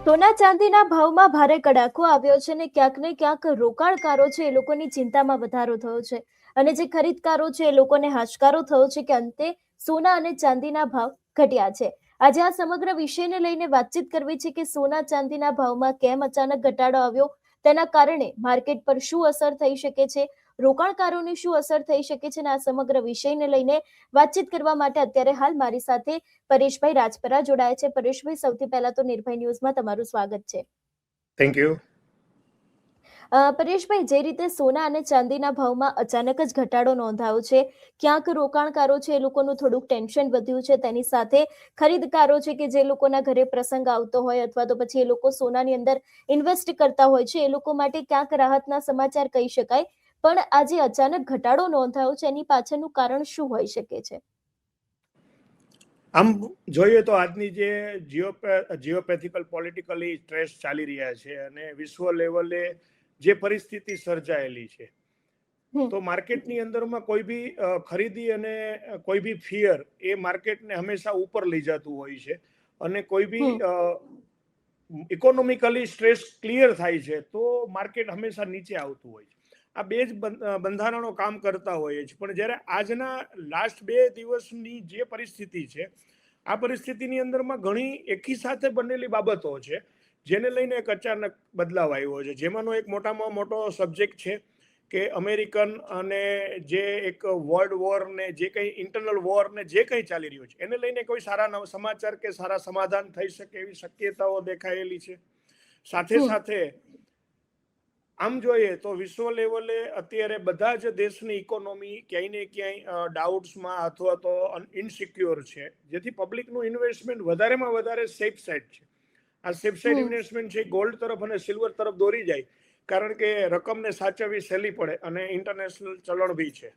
સોના ચાંદીના ભાવમાં ભારે કડાકો આવ્યો છે અને ક્યાંક ને ક્યાંક રોકાણકારો છે એ લોકોની ચિંતામાં વધારો થયો છે અને જે ખરીદકારો છે એ લોકોને હાશકારો થયો છે કે અંતે સોના અને ચાંદીના ભાવ ઘટ્યા છે. આજે આ સમગ્ર વિષયને લઈને વાતચીત કરવી છે કે સોના ચાંદીના ભાવમાં કેમ અચાનક ઘટાડો આવ્યો, તેના કારણે માર્કેટ પર શું અસર થઈ શકે છે, રોકાણકારોને શું અસર થઈ શકે છે, અને આ સમગ્ર વિષયને લઈને વાતચીત કરવા માટે અત્યારે હાલ મારી સાથે પરેશભાઈ રાજપરા જોડાયા છે. પરેશભાઈ, સૌથી પહેલા તો નિર્ભય ન્યૂઝમાં તમારું સ્વાગત છે. Thank you. પરેશભાઈ, જે રીતે સોના અને ચાંદીના ભાવમાં અચાનક જ ઘટાડો નોંધાયો છે, ક્યાંક રોકાણકારો છે એ લોકોનું થોડુંક ટેન્શન વધ્યું છે, તેની સાથે ખરીદકારો છે કે જે લોકોના ઘરે પ્રસંગ આવતો હોય અથવા તો પછી એ લોકો સોનાની અંદર ઇન્વેસ્ટ કરતા હોય છે, એ લોકો માટે ક્યાંક રાહતના સમાચાર કહી શકાય. પણ આજે અચાનક ઘટાડો નોંધાયો છે, એની પાછળનું કારણ શું હોઈ શકે છે? આમ જોઈએ તો આજની જે જીઓપેથિકલ પોલિટિકલી સ્ટ્રેસ ચાલી રહ્યા છે અને વિશ્વ લેવલે જે પરિસ્થિતિ સર્જાયેલી છે, તો માર્કેટની અંદરમાં કોઈ બી ખરીદી અને કોઈ બી ફિયર એ માર્કેટને હંમેશા ઉપર લઈ જતું હોય છે અને કોઈ બી ઇકોનોમિકલી સ્ટ્રેસ ક્લિયર થાય છે તો માર્કેટ હંમેશા નીચે આવતું હોય છે. આ બે જ બંધારણો કામ કરતા હોઈએ છે. પણ જ્યારે આજના લાસ્ટ 2 દિવસની જે પરિસ્થિતિ છે, આ પરિસ્થિતિની અંદરમાં ઘણી એકી સાથે બનેલી બાબતો છે જેને લઈને એક અચાનક બદલાવ આવ્યો છે. જેમાંનો એક મોટામાં મોટો સબ્જેક્ટ છે કે અમેરિકન અને જે એક વર્લ્ડ વોર ને જે કંઈ ઇન્ટરનલ વોર ને જે કંઈ ચાલી રહ્યું છે એને લઈને કોઈ સારા સમાચાર કે સારા સમાધાન થઈ શકે એવી શક્યતાઓ દેખાયેલી છે. સાથે સાથે આમ જોઈએ તો વિશ્વ લેવલે અત્યારે બધા જ દેશની ઇકોનોમી ક્યાંય ને ક્યાંય ડાઉટ્સમાં અથવા તો ઇનસિક્યોર છે, જેથી પબ્લિકનું ઇન્વેસ્ટમેન્ટ વધારેમાં વધારે સેફ સાઇડ છે. આ સેફ સાઇડ ઇન્વેસ્ટમેન્ટ છે ગોલ્ડ તરફ અને સિલ્વર તરફ દોરી જાય, કારણ કે રકમને સાચવવી સહેલી પડે અને ઇન્ટરનેશનલ ચલણ બી છે.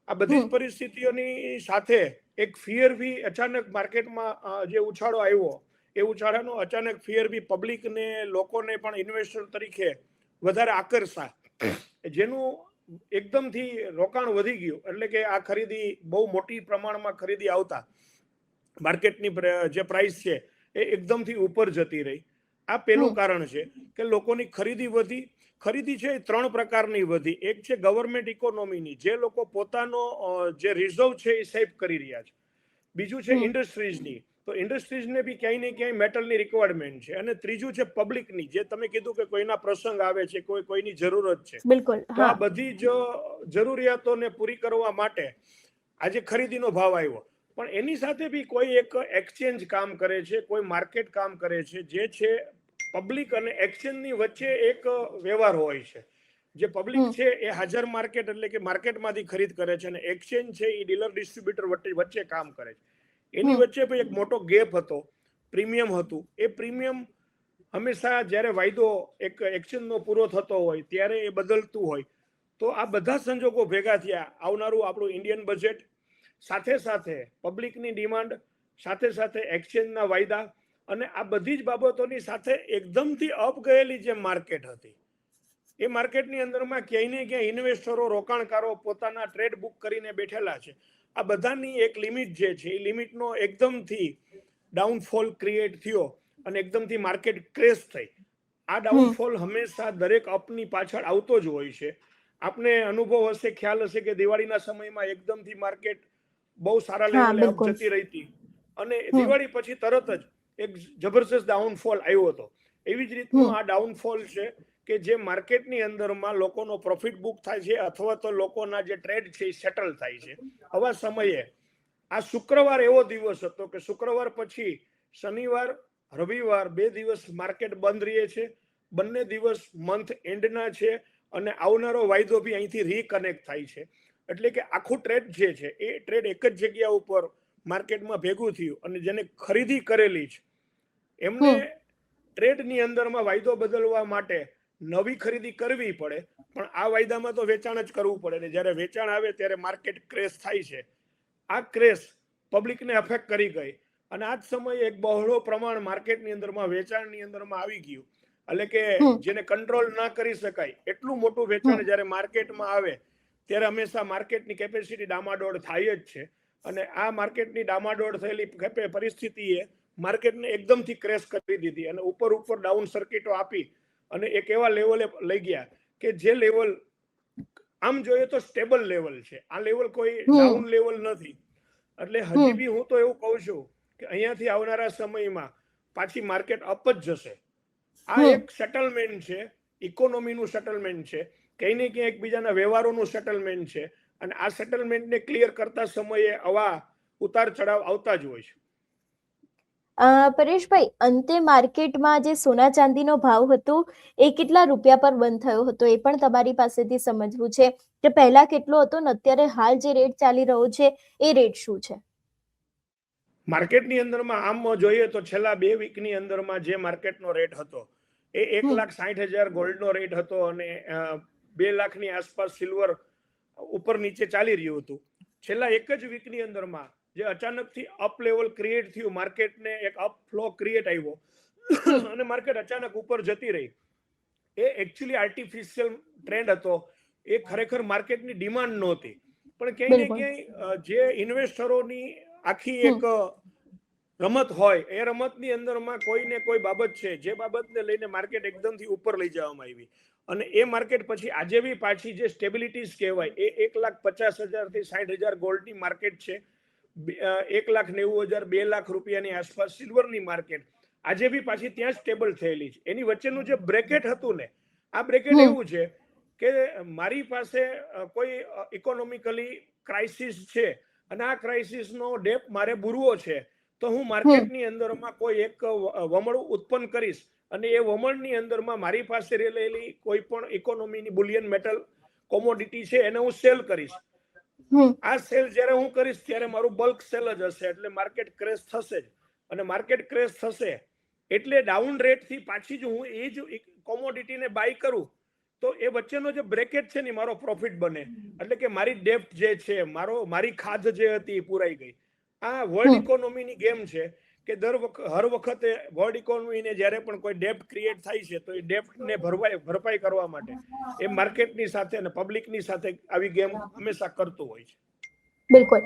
આ બધી જ પરિસ્થિતિઓની સાથે એક ફિયર બી અચાનક માર્કેટમાં જે ઉછાળો આવ્યો, એ ઉછાળાનો અચાનક ફિયર બી પબ્લિકને, લોકોને પણ ઇન્વેસ્ટર તરીકે વધારે આકર્ષા, જેનું એકદમથી રોકાણ વધી ગયું. એટલે કે આ ખરીદી બહુ મોટી પ્રમાણમાં ખરીદી આવતા માર્કેટની જે પ્રાઇસ છે એ એકદમથી ઉપર જતી રહી. આ પહેલું કારણ છે કે લોકોની ખરીદી વધી. ખરીદી છે એ 3 પ્રકારની વધી. એક છે ગવર્મેન્ટ ઇકોનોમીની, જે લોકો પોતાનો જે રિઝર્વ છે એ સેવ કરી રહ્યા છે. બીજું છે ઇન્ડસ્ટ્રીઝની, તો ઇન્ડસ્ટ્રીઝને બી ક્યાંય ને ક્યાંય મેટલની રિક્વાયરમેન્ટ છે. અને ત્રીજું છે પબ્લિકની, જે તમે કીધું કે કોઈના પ્રસંગ આવે છે, કોઈની જરૂરત છે. બિલકુલ. તો આ બધી જ જરૂરિયાતોને પૂરી કરવા માટે આજે ખરીદીનો ભાવ આવ્યો. પણ એની સાથે બી કોઈ એક એક્સચેન્જ કામ કરે છે, કોઈ માર્કેટ કામ કરે છે, જે છે પબ્લિક અને એક્સચેન્જની વચ્ચે એક વ્યવહાર હોય છે. જે પબ્લિક છે એ હાજર માર્કેટ એટલે કે માર્કેટમાંથી ખરીદ કરે છે અને એક્સચેન્જ છે એ ડીલર ડિસ્ટ્રીબ્યુટર વચ્ચે કામ કરે છે. એની વચ્ચે પણ એક મોટો ગેપ હતો, પ્રીમિયમ હતું. એ પ્રીમિયમ હંમેશા જ્યારે વાયદો એક એક્સચેન્જનો પૂરો થતો હોય ત્યારે એ બદલતું હોય. તો આ બધા સંજોગો ભેગા થયા. આવનારું આપણું ઇન્ડિયન બજેટ, સાથે સાથે પબ્લિકની ડિમાન્ડ, સાથે સાથે એક્સચેન્જના વાયદા, અને આ બધી જ બાબતોની સાથે એકદમથી અપ ગયેલી જે માર્કેટ હતી, એ માર્કેટની અંદરમાં ક્યાંય ને ક્યાંય ઇન્વેસ્ટરો, રોકાણકારો પોતાના ટ્રેડ બુક કરીને બેઠેલા છે. આ બધાની એક લિમિટ જે છે એ લિમિટનો એકદમથી ડાઉનફોલ ક્રિએટ થયો અને એકદમથી માર્કેટ ક્રેશ થઈ. આ ડાઉનફોલ હંમેશા દરેક અપની પાછળ આવતો જ હોય છે. આપને અનુભવ હશે, ખ્યાલ હશે કે દિવાળીના સમયમાં એકદમથી માર્કેટ બહુ સારા લેવલે અપ જતી રહી હતી અને દિવાળી પછી તરત જ એક જબરજસ્ત ડાઉનફોલ આવ્યો હતો. એવી જ રીતનું આ ડાઉનફોલ છે કે જે માર્કેટની અંદરમાં લોકોનો પ્રોફિટ બુક થાય છે અથવા તો લોકોના જે ટ્રેડ છે એ સેટલ થાય છે. આવા સમયે આ શુક્રવાર એવો દિવસ હતો કે શુક્રવાર પછી શનિવાર, રવિવાર 2 દિવસ માર્કેટ બંધ રહે છે. બંને દિવસ મંથ એન્ડના છે અને આવનારો વાયદો બી અહીંથી રીકનેક્ટ થાય છે. એટલે કે આખું ટ્રેડ જે છે એ ટ્રેડ એક જ જગ્યા ઉપર માર્કેટમાં ભેગું થયું અને જેને ખરીદી કરેલી છે એમને ટ્રેડની અંદરમાં વાયદો બદલવા માટે નવી ખરીદી કરવી પડે. પણ આ વાયદામાં તો વેચાણ જ કરવું પડે ને જ્યારે વેચાણ આવે ત્યારે માર્કેટ ક્રેશ થાય છે. આ ક્રેશ પબ્લિકને અફેક્ટ કરી ગઈ અને આ જ સમયે એક બહોળો પ્રમાણ માર્કેટની અંદરમાં વેચાણની અંદરમાં આવી ગયું. એટલે કે જેને કંટ્રોલ ના કરી શકાય એટલું મોટું વેચાણ જ્યારે માર્કેટમાં આવે ત્યારે હંમેશા માર્કેટની કેપેસિટી ડામાડોળ થાય જ છે. અને આ માર્કેટની ડામાડોળ થયેલી પરિસ્થિતિએ માર્કેટને એકદમથી ક્રેશ કરી દીધી અને ઉપર ડાઉન સર્કિટો આપી અને એક એવા લેવલે લઈ ગયા કે જે લેવલ આમ જોઈએ તો સ્ટેબલ લેવલ છે. આ લેવલ કોઈ ડાઉન લેવલ નથી. એટલે હજી બી હું તો એવું કહું છું કે અહીંયાથી આવનારા સમયમાં પાછી માર્કેટ અપ જ જશે. આ એક સેટલમેન્ટ છે, ઇકોનોમીનું સેટલમેન્ટ છે, કંઈ ને ક્યાંય એકબીજાના વ્યવહારોનું સેટલમેન્ટ છે અને આ સેટલમેન્ટને ક્લિયર કરતા સમયે આવા ઉતાર ચઢાવ આવતા જ હોય છે. પરેશભાઈ, અંતે માર્કેટમાં જે સોના ચાંદીનો ભાવ હતો એ કેટલા રૂપિયા પર બંધ થયો હતો એ પણ તમારી પાસેથી સમજવું છે કે પહેલા કેટલો હતો ને અત્યારે હાલ જે રેટ ચાલી રહ્યો છે એ રેટ શું છે? માર્કેટની અંદરમાં આમ જોઈએ તો છેલ્લા 2 વીકની અંદરમાં જે માર્કેટનો રેટ હતો એ 1,60,000 ગોલ્ડનો રેટ હતો અને 2 લાખની આસપાસ સિલ્વર ઉપર નીચે ચાલી રહ્યું હતું. છેલ્લા એક જ વીકની અંદરમાં જે અચાનકથી અપ લેવલ ક્રિએટ થયું, માર્કેટને એક અપ ફ્લો ક્રિએટ આવ્યો અને માર્કેટ અચાનક ઉપર જતી રહી, એ એકચ્યુઅલી આર્ટિફિશિયલ ટ્રેન્ડ હતો. એ ખરેખર માર્કેટની ડિમાન્ડ નહોતી, પણ ક્યાંય ને ક્યાંય જે ઇન્વેસ્ટરોની આખી એક રમત હોય એ રમતની અંદરમાં કોઈ ને કોઈ બાબત છે જે બાબતને લઈને માર્કેટ એકદમથી ઉપર લઈ જવામાં આવી અને એ માર્કેટ પછી આજે બી પાછી જે સ્ટેબિલિટીઝ કહેવાય એ 1,50,000 થી 60,000 ગોલ્ડની માર્કેટ છે, 1,90,000 2 લાખ રૂપિયાની આસપાસ સિલ્વરની માર્કેટ આજે બી પાછી ત્યાં સ્ટેબલ થયેલી છે. એની વચ્ચેનું જે બ્રેકેટ હતું ને, આ બ્રેકેટ એવું છે કે મારી પાસે કોઈ ઇકોનોમિકલી ક્રાઇસિસ છે અને આ ક્રાઇસિસનો ડેપ મારે બુરવો છે તો હું માર્કેટની અંદરમાં કોઈ એક વમળ ઉત્પન્ન કરીશ અને એ વમળની અંદરમાં મારી પાસે રહેલી કોઈ પણ ઇકોનોમીની બુલિયન મેટલ કોમોડિટી છે એને હું સેલ કરીશ. આ સેલ જ્યારે હું કરીશ ત્યારે મારું બલ્ક સેલ જ હશે, એટલે માર્કેટ ક્રેશ થશે જ અને માર્કેટ ક્રેશ થશે એટલે ડાઉન રેટથી પાછી જો હું એ જ કોમોડિટીને બાય કરું તો એ વચ્ચેનો જે બ્રેકેટ છે ને મારો પ્રોફિટ બને, એટલે કે મારી ડેપ્ટ જે છે, મારી ખાધ જે હતી એ પૂરાઈ ગઈ. આ વર્લ્ડ ઇકોનોમીની ગેમ છે કે હર વખતે વર્લ્ડ ઇકોનોમીને જ્યારે પણ કોઈ ડેપ્ટ ક્રિએટ થાય છે તો એ ડેપ્ટને ભરપાઈ કરવા માટે એ માર્કેટની સાથે અને પબ્લિકની સાથે આવી ગેમ હંમેશા કરતું હોય છે. બિલકુલ.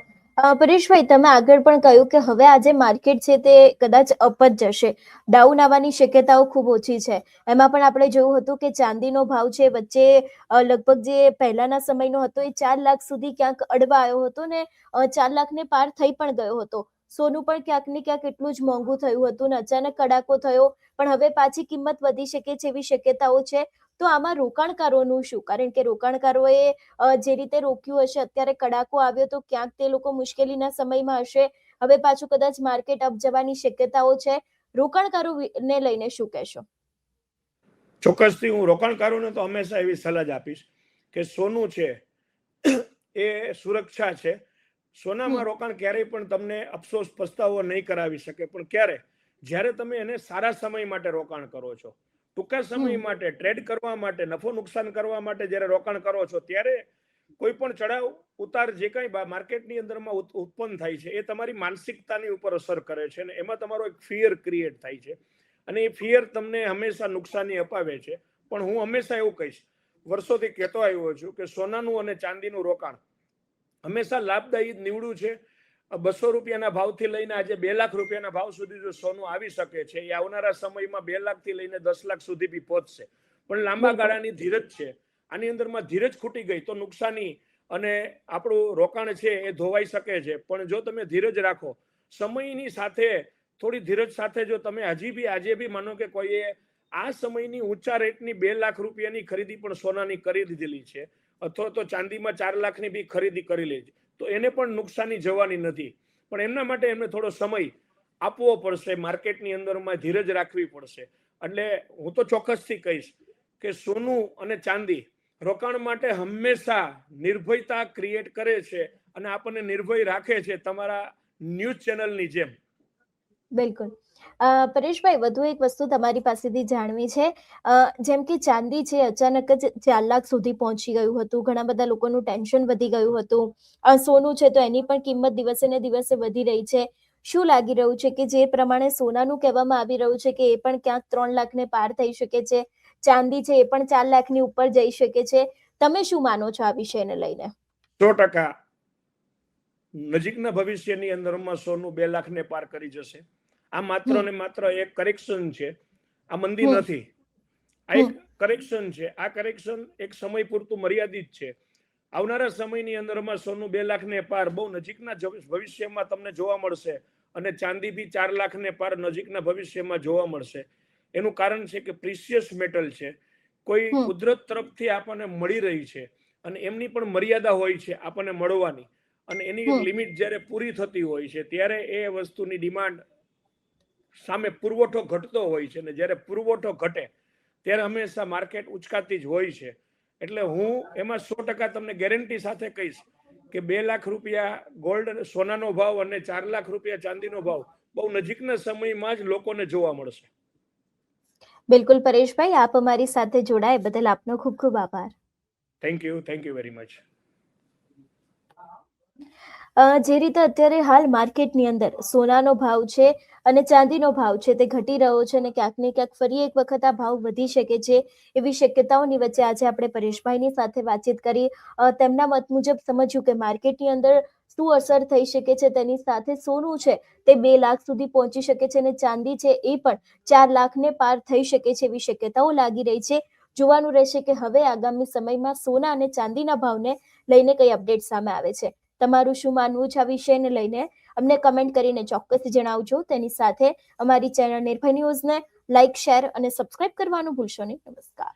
પરેશભાઈ, તમે આગળ પણ કહ્યું કે હવે આજે માર્કેટ છે તે કદાચ અપ જ જશે, ડાઉન આવવાની શક્યતાઓ ખૂબ ઓછી છે. એમાં પણ આપણે જોયું હતું કે ચાંદીનો ભાવ છે વચ્ચે લગભગ જે પહેલાના સમયનો હતો એ 4 લાખ સુધી ક્યાંક અડવા આવ્યો હતો ને 4 લાખને પાર થઈ પણ ગયો હતો. સોનું પણ ક્યાંક ને ક્યાંક એટલું જ મોંઘું થયું હતું ને અચાનક કડાકો થયો, પણ હવે પાછી કિંમત વધી શકે છે એવી શક્યતાઓ છે. તો આમાં રોકાણકારોનું શું? કારણ કે રોકાણકારોએ જે રીતે રોક્યું હશે, અત્યારે કડાકો આવ્યો તો ક્યાંક તે લોકો મુશ્કેલીના સમયમાં હશે. હવે પાછું કદાચ માર્કેટ અપ જવાની શક્યતાઓ છે. રોકાણકારોને લઈને શું કહેશો? ચોક્કસથી હું રોકાણકારોને તો હંમેશા એવી સલાહ આપીશ કે સોનું છે એ સુરક્ષા છે. સોનામાં રોકાણ ક્યારેય પણ તમને અફસોસ પસ્તાવો નહીં કરાવી શકે, પણ ક્યારે? જ્યારે તમે એને સારા સમય માટે રોકાણ કરો છો, ટૂંકા સમય માટે ટ્રેડ કરવા માટે, નફો નુકસાન કરવા માટે જ્યારે રોકાણ કરો છો ત્યારે કોઈ પણ ચડાવ ઉતાર જે કંઈ માર્કેટની અંદરમાં ઉત્પન્ન થાય છે એ તમારી માનસિકતાની ઉપર અસર કરે છે અને એમાં તમારો એક ફિયર ક્રિએટ થાય છે અને એ ફિયર તમને હંમેશા નુકસાની અપાવે છે. પણ હું હંમેશા એવું કહીશ, વર્ષોથી કહેતો આવ્યો છું કે સોનાનું અને ચાંદીનું રોકાણ હંમેશા લાભદાયી નીવડું છે. 200 રૂપિયાના ભાવથી લઈને આજે 2 લાખ રૂપિયાના ભાવ સુધી જો સોનું આવી શકે છે, એ આવનારા સમયમાં 2 લાખથી લઈને 10 લાખ સુધી બી પહોંચશે. પણ લાંબા ગાળાની ધીરજ છે. આની અંદરમાં ધીરજ ખૂટી ગઈ તો નુકસાની અને આપણું રોકાણ છે એ ધોવાઈ શકે છે. પણ જો તમે ધીરજ રાખો, સમયની સાથે થોડી ધીરજ સાથે જો તમે હજી બી આજે બી માનો કે કોઈએ આ સમયની ઊંચા રેટની 2 લાખ રૂપિયાની ખરીદી પણ સોનાની કરી દીધેલી છે અથવા તો ચાંદીમાં 4 લાખની બી ખરીદી કરી લે છે તો એને પણ નુકસાની જવાની નથી. પણ એમના માટે એમને થોડો સમય આપવો પડશે, માર્કેટની અંદરમાં ધીરજ રાખવી પડશે. એટલે હું તો ચોક્કસથી કહીશ કે સોનું અને ચાંદી રોકાણ માટે હંમેશા નિર્ભયતા ક્રિએટ કરે છે અને આપણને નિર્ભય રાખે છે, તમારા ન્યૂઝ ચેનલની જેમ. બિલકુલ. પરેશભાઈ, વધુ એક વસ્તુ તમારી પાસેથી જાણવી છે. જેમ કે ચાંદી છે અચાનક જ 4 લાખ સુધી પહોંચી ગયું હતું, ઘણા બધા લોકોનું ટેન્શન વધી ગયું હતું. સોનું છે તો એની પણ કિંમત દિવસે ને દિવસે વધી રહી છે. શું લાગી રહ્યું છે કે જે પ્રમાણે સોનાનું કહેવામાં આવી રહ્યું છે કે એ પણ ક્યાંક 3 લાખને પાર થઈ શકે છે, ચાંદી છે એ પણ 4 લાખની ઉપર જઈ શકે છે. તમે શું માનો છો આ વિષયને લઈને? 100% નજીકના ભવિષ્યની અંદરમાં સોનું 2 લાખને પાર કરી જશે. આ માત્ર ને માત્ર એક કરેક્શન છે, આ મંદી હમ નથી. આ એક હમ કરેક્શન છે. આ કરેક્શન એક સમય પૂરતું મર્યાદિત છે. આવનારા સમયની અંદરમાં સોનું 2 લાખને પાર બહુ નજીકના ભવિષ્યમાં તમને જોવા મળશે, અને ચાંદી બી 4 લાખને પાર નજીકના ભવિષ્યમાં જોવા મળશે. એનું કારણ છે કે પ્રિશિયસ મેટલ છે, કોઈ હમ કુદરત તરફથી આપણને મળી રહી છે, અને એમની પણ મર્યાદા હોય છે આપણને મળવાની, અને એની હમ લિમિટ જ્યારે પૂરી થતી હોય છે ત્યારે એ વસ્તુની ડિમાન્ડ સામે પુરવઠો ઘટતો હોય છે, ને જ્યારે પુરવઠો ઘટે ત્યારે હંમેશા માર્કેટ ઉચકાતી જ હોય છે. એટલે હું એમાં 100% તમને ગેરંટી સાથે કહીશ કે 2 લાખ રૂપિયા ગોલ્ડ સોનાનો ભાવ અને 4 લાખ રૂપિયા ચાંદીનો ભાવ બહુ નજીકના સમયમાં જ લોકોને જોવા મળશે. બિલકુલ પરેશભાઈ, આપ અમારી સાથે જોડાય બદલ આપનો ખૂબ ખૂબ આભાર. Thank you very much. જે રીતે અત્યારે હાલ માર્કેટની અંદર સોનાનો ભાવ છે અને ચાંદીનો ભાવ છે તે ઘટી રહ્યો છે, અને ક્યાંક ને ક્યાંક ફરી એક વખત આ ભાવ વધી શકે છે એવી શક્યતાઓની વચ્ચે આજે આપણે પરેશભાઈની સાથે વાતચીત કરી. તેમના મત મુજબ સમજ્યું કે માર્કેટની અંદર શું અસર થઈ શકે છે, તેની સાથે સોનું છે તે 2 લાખ સુધી પહોંચી શકે છે, અને ચાંદી છે એ પણ 4 લાખને પાર થઈ શકે છે એવી શક્યતાઓ લાગી રહી છે. જોવાનું રહેશે કે હવે આગામી સમયમાં સોના અને ચાંદીના ભાવને લઈને કઈ અપડેટ સામે આવે છે. તમારું શું માનવું છે આ વિષયને લઈને અમને કમેન્ટ કરીને ચોક્કસ જણાવજો. તેની સાથે અમારી ચેનલ નિર્ભય ન્યૂઝને લાઇક, શેર અને સબસ્ક્રાઇબ કરવાનું ભૂલશો નહીં. નમસ્કાર.